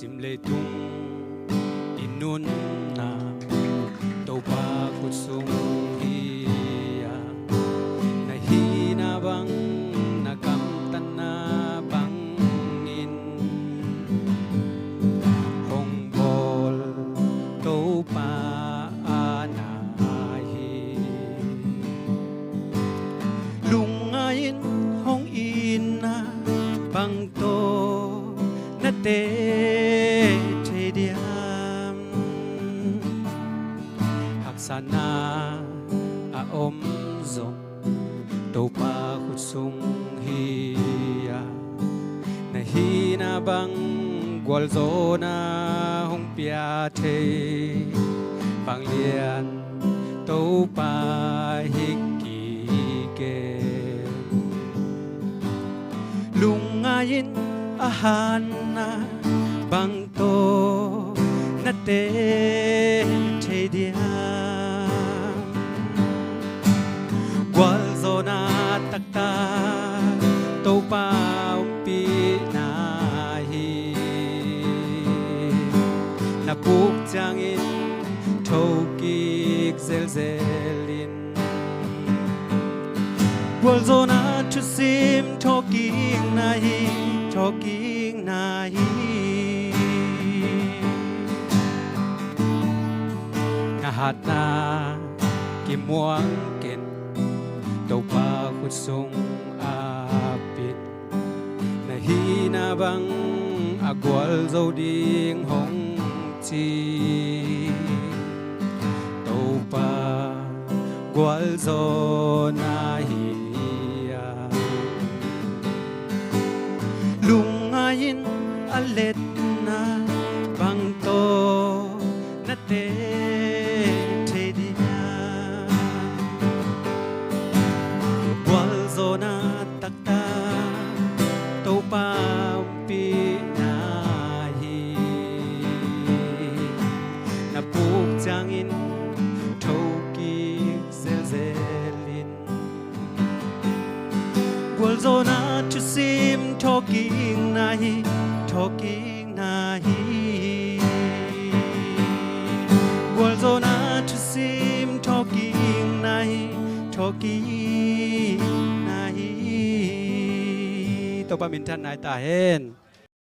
sim le tung inun na tàu pa kut sung hiya na hina bang nakam tan na bang in hong bol tàu pa ana hi lung ngayin hong in na bang to na te diam hak sana a om zong tàu pa khut sung hiya na hi na bang gwal zo na hong pia the bang lian tàu pa hiki ke lung ngayin ahan na bang to na te diam gwal zo na takta tàu pa pi na hi na puk chang in thâu kik zel zelin gwal zo na chu sim talking na hi hạt na kim muang ken tàu pa khut sung apit na hi na bang agwal zo ding hong chi tàu pa gwal zo na hi lung ngayin alet na bang to na te na takta tàu pa pi na hi na puk chang in thâu ki zel zelin gwal zo na chu sim talking na hi gwal zo na chu sim talking na hi tàu pa min than nai ta hen